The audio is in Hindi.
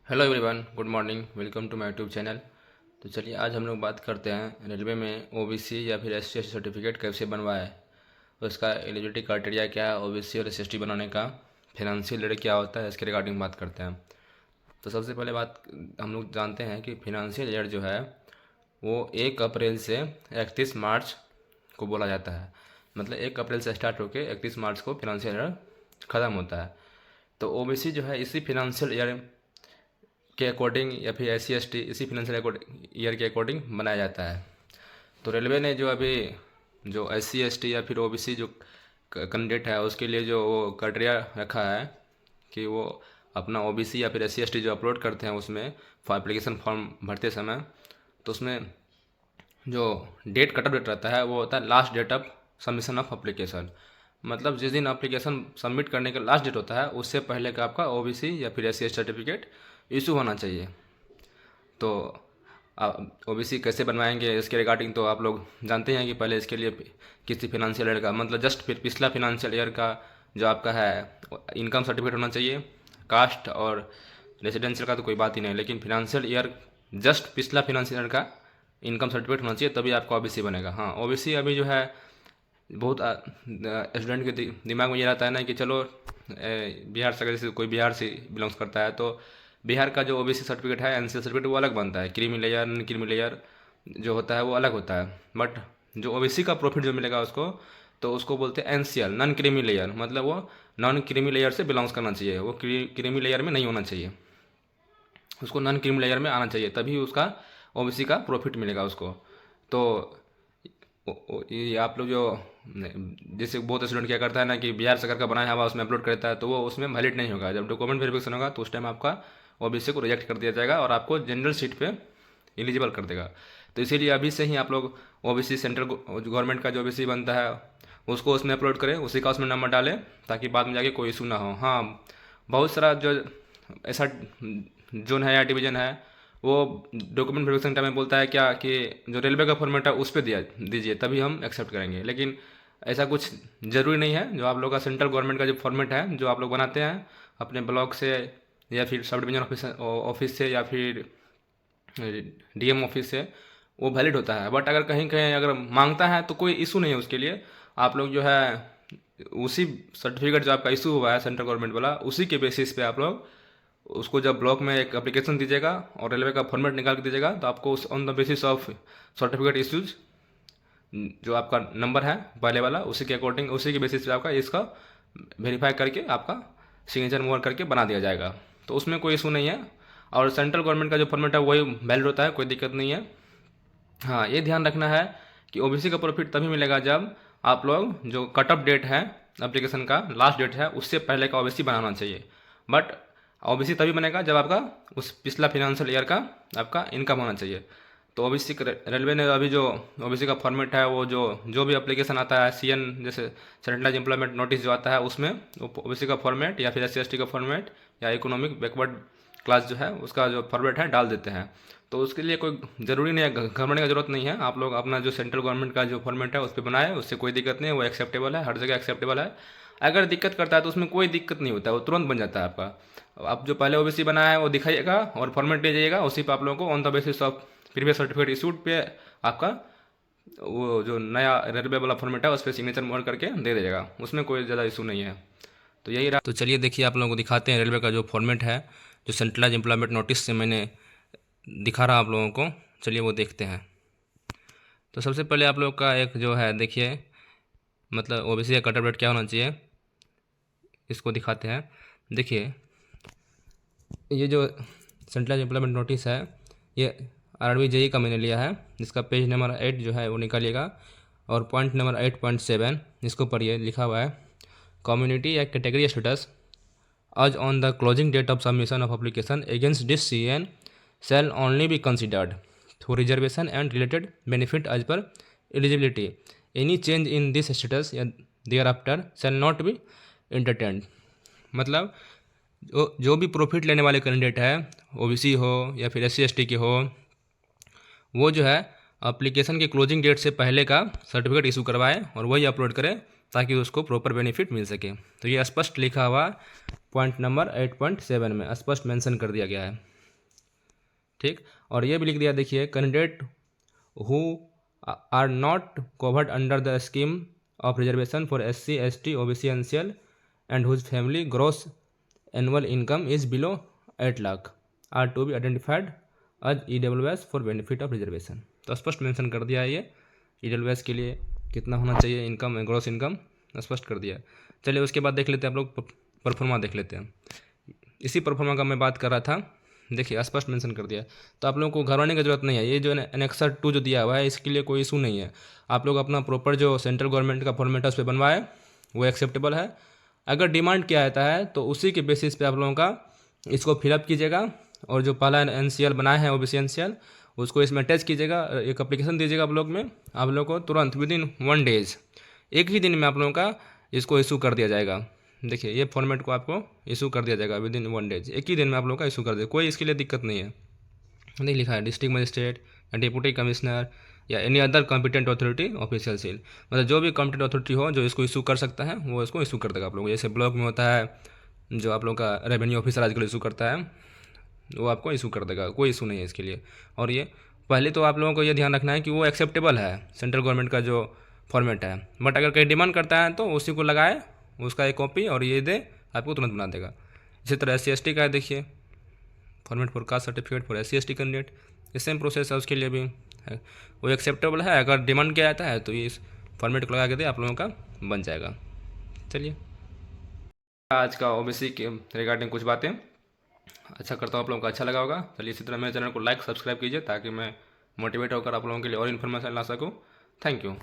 Hello everyone, good morning, welcome to my YouTube channel. तो चलिए आज हम लोग बात करते हैं रेलवे में ओबीसी या फिर एससी एसटी सर्टिफिकेट कैसे बनवाए, उसका एलिजिबिलिटी क्राइटेरिया क्या है, ओबीसी और एससी बनाने का फिनंशियल एड क्या होता है, इसके रिगार्डिंग बात करते हैं। तो सबसे पहले बात हम लोग जानते हैं कि फिनंशियल एड जो है वो 1 अप्रैल से 31 मार्च को बोला जाता है। मतलब 1 अप्रैल से स्टार्ट होकर 31 मार्च को फिनंशियल एड ख़त्म होता है। तो ओबीसी जो है इसी फिनंशियल ईयर के अकॉर्डिंग या फिर एस सी एस टी इसी फिनंशियल ईयर के अकॉर्डिंग बनाया जाता है। तो रेलवे ने जो अभी जो एस सी एस टी या फिर ओ बी सी जो कैंडिडेट है उसके लिए जो वो क्राइटेरिया रखा है कि वो अपना ओ बी सी या फिर एस सी एस टी जो अपलोड करते हैं उसमें एप्लीकेशन फॉर्म भरते समय, तो उसमें जो डेट कट ऑफ डेट रहता है वो होता है last date of submission of application. मतलब जिस दिन एप्लीकेशन सबमिट करने का लास्ट डेट होता है उससे पहले का आपका ओ बी सी या फिर S C S certificate issue होना चाहिए। तो ओ बी सी कैसे बनवाएंगे इसके रिगार्डिंग तो आप लोग जानते हैं कि पहले इसके लिए किसी फिनंशियल ईयर का मतलब जस्ट फिर पिछला फिनंशियल ईयर का जो आपका है इनकम सर्टिफिकेट होना चाहिए। कास्ट और रेजिडेंशियल का तो कोई बात ही नहीं, लेकिन फिनंशियल ईयर जस्ट पिछला फिनंशियल ईयर का इनकम सर्टिफिकेट होना चाहिए, तभी आपका ओ बी सी बनेगा। हाँ, ओ बी सी अभी जो है बहुत स्टूडेंट के दिमाग में ये रहता है ना कि चलो बिहार से, अगर जैसे कोई बिहार से बिलोंग्स करता है तो बिहार का जो ओबीसी सर्टिफिकेट है एनसीएल सर्टिफिकेट वो अलग बनता है, creamy layer non creamy layer जो होता है वो अलग होता है। बट जो ओबीसी का प्रॉफिट जो मिलेगा उसको, तो उसको बोलते हैं एनसीएल नॉन क्रीमी लेयर, मतलब वो नॉन क्रीमी लेयर से बिलोंग्स करना चाहिए, वो क्रीमी लेयर में नहीं होना चाहिए, उसको नॉन क्रीमी लेयर में आना चाहिए, तभी उसका ओबीसी का प्रॉफिट मिलेगा उसको। तो ये आप लोग जो जैसे बहुत स्टूडेंट क्या करता है ना कि बिहार सरकार का बनाया हुआ उसमें अपलोड करता है, तो वो उसमें वैलिड नहीं होगा। जब डॉक्यूमेंट वेरिफिकेशन होगा तो उस टाइम आपका ओबीसी को रिजेक्ट कर दिया जाएगा और आपको जनरल सीट पे एलिजिबल कर देगा। तो इसीलिए अभी से ही आप लोग ओबीसी सेंट्रल गवर्नमेंट का जो ओबीसी बनता है उसको उसमें अपलोड करें, उसी का उसमें नंबर डालें, ताकि बाद में जाके कोई इशू ना हो। हाँ, बहुत सारा जो ऐसा जोन है या डिवीजन है वो डॉक्यूमेंट वेरिफिकेशन टाइम में बोलता है क्या कि जो रेलवे का फॉर्मेट है उस पर दिया दीजिए तभी हम एक्सेप्ट करेंगे, लेकिन ऐसा कुछ ज़रूरी नहीं है। जो आप लोग का सेंट्रल गवर्नमेंट का जो फॉर्मेट है जो आप लोग बनाते हैं अपने ब्लॉक से या फिर सब डिवीजन ऑफिस से या फिर डीएम ऑफिस से, वो वैलिड होता है। बट अगर कहीं कहीं अगर मांगता है तो कोई इशू नहीं है उसके लिए। आप लोग जो है उसी सर्टिफिकेट जो आपका इशू हुआ है सेंट्रल गवर्नमेंट वाला, उसी के बेसिस पे आप लोग उसको जब ब्लॉक में एक एप्लीकेशन दीजिएगा और रेलवे का फॉर्मेट निकाल के दीजिएगा, तो आपको उस on the basis of certificate issues जो आपका नंबर है पहले वाला उसी के अकॉर्डिंग उसी के बेसिस पे आपका इसका वेरीफाई करके आपका सिग्नेचर मोर करके बना दिया जाएगा। तो उसमें कोई इशू नहीं है और सेंट्रल गवर्नमेंट का जो फॉर्मेट है वही वैलिड होता है, कोई दिक्कत नहीं है। हाँ, ये ध्यान रखना है कि ओबीसी का प्रॉफिट तभी मिलेगा जब आप लोग जो कट ऑफ डेट है एप्लीकेशन का लास्ट डेट है उससे पहले का ओबीसी बनाना चाहिए। बट ओबीसी तभी बनेगा जब आपका उस पिछला फिनंशियल ईयर का आपका इनकम होना चाहिए। तो ओबीसी रेलवे ने अभी जो ओबीसी का फॉर्मेट है वो जो भी एप्लीकेशन आता है सीएन जैसे सेंट्रलाइज एम्प्लॉयमेंट नोटिस जो आता है उसमें ओबीसी का फॉर्मेट या फिर एससी एसटी का फॉर्मेट या इकोनॉमिक बैकवर्ड क्लास जो है उसका जो फॉर्मेट है डाल देते हैं। तो उसके लिए कोई ज़रूरी नहीं है, घबराने का जरूरत नहीं है। आप लोग अपना जो सेंट्रल गवर्नमेंट का जो फॉर्मेट है उस पर बनाए, उससे कोई दिक्कत नहीं है, वो एक्सेप्टेबल है, हर जगह एक्सेप्टेबल है। अगर दिक्कत करता है तो उसमें कोई दिक्कत नहीं होता है, वो तुरंत बन जाता है आपका। आप जो पहले ओबीसी बनाया है वो दिखाइएगा और फॉर्मेट ले जाइएगा, उसी पर आप लोगों को on the basis of previous certificate issued पे आपका वो जो नया रेलवे वाला फॉर्मेट है उस पर सिग्नेचर मोहर करके दे दीजिएगा, उसमें कोई ज़्यादा इशू नहीं है। तो यही रहा। तो चलिए देखिए आप लोगों को दिखाते हैं रेलवे का जो फॉर्मेट है जो सेंट्रलाइज एम्प्लॉयमेंट नोटिस से मैंने दिखा रहा आप लोगों को, चलिए वो देखते हैं। तो सबसे पहले आप लोग का एक जो है देखिए मतलब ओबीसी का कट ऑफ डेट क्या होना चाहिए इसको दिखाते हैं। देखिए ये जो सेंट्रलाइज एम्प्लॉयमेंट नोटिस है ये आरआरबी जेई का मैंने लिया है, जिसका पेज नंबर 8 जो है वो निकालिएगा और पॉइंट नंबर 8.7 इसको पढ़िए। लिखा हुआ है कम्युनिटी या category status as on the closing date of submission of application against this CN shall only be considered through reservation and related benefit as per eligibility. Any change in this status thereafter shall not be entertained. मतलब जो भी प्रॉफिट लेने वाले कैंडिडेट है ओबीसी हो या फिर एससी एसटी के हो, वो जो है एप्लीकेशन के क्लोजिंग डेट से पहले का सर्टिफिकेट इशू करवाए और वही अपलोड करें ताकि उसको प्रॉपर बेनिफिट मिल सके। तो ये स्पष्ट लिखा हुआ पॉइंट नंबर 8.7 में स्पष्ट मेंशन कर दिया गया है। ठीक। और ये भी लिख दिया, देखिए, candidate who are not covered under the scheme of reservation for SC ST OBC NCL and whose family gross annual income is below 8 lakh are to be identified as EWS for benefit of reservation. तो स्पष्ट मेंशन कर दिया है, ये EWS के लिए कितना होना चाहिए इनकम, ग्रॉस इनकम स्पष्ट कर दिया है। चलिए उसके बाद देख लेते हैं आप लोग, परफॉर्मा देख लेते हैं। इसी परफॉर्मा का मैं बात कर रहा था, देखिए स्पष्ट मेंशन कर दिया। तो आप लोगों को घबराने की जरूरत नहीं है, ये जो एनेक्सर 2 जो दिया हुआ है इसके लिए कोई इशू नहीं है। आप लोग अपना प्रॉपर जो सेंट्रल गवर्नमेंट का फॉर्मेट है उस पर बनवाए, वो एक्सेप्टेबल है। अगर डिमांड किया जाता है तो उसी के बेसिस पे आप लोगों का इसको फिलअप कीजिएगा, और जो पहला NCL बनाए हैं OBC NCL उसको इसमें अटैच कीजिएगा, एक एप्लीकेशन दीजिएगा आप लोग में। आप लोग को तुरंत विदिन 1 डेज, एक ही दिन में आप लोगों का इसको इशू कर दिया जाएगा। देखिए ये फॉर्मेट को आपको इशू कर दिया जाएगा विदिन 1 डेज, एक ही दिन में आप लोगों का इशू कर दिया, कोई इसके लिए दिक्कत नहीं है। नहीं लिखा है डिस्ट्रिक्ट मजिस्ट्रेट या डिप्टी कमिश्नर या any other competent authority official seal, मतलब जो भी कॉम्पिटेंट अथॉरिटी हो जो इसको इशू कर सकता है वो इसको इशू कर देगा आप लोग। जैसे ब्लॉक में होता है जो आप लोग का रेवेन्यू ऑफिसर आजकल इशू करता है, वो आपको इशू कर देगा, कोई इशू नहीं है इसके लिए। और ये पहले तो आप लोगों को ये ध्यान रखना है कि वो एक्सेप्टेबल है सेंट्रल गवर्नमेंट का जो फॉर्मेट है, बट अगर कहीं डिमांड करता है तो उसी को लगाए, उसका एक कॉपी और ये दे, आपको तुरंत बना देगा। इसी तरह SC ST का है, देखिए format for caste certificate for SC ST candidate, ये सेम प्रोसेस है, उसके लिए भी है, वो एक्सेप्टेबल है। अगर डिमांड किया जाता है तो ये इस फॉर्मेट को लगा के दे, आप लोगों का बन जाएगा। चलिए आज का OBC के रिगार्डिंग कुछ बातें, अच्छा करता हूँ आप लोगों को अच्छा लगा होगा। चलिए इसी तरह मेरे चैनल को लाइक सब्सक्राइब कीजिए ताकि मैं मोटिवेट होकर आप लोगों के लिए और इन्फॉर्मेशन ला सकूँ। Thank you.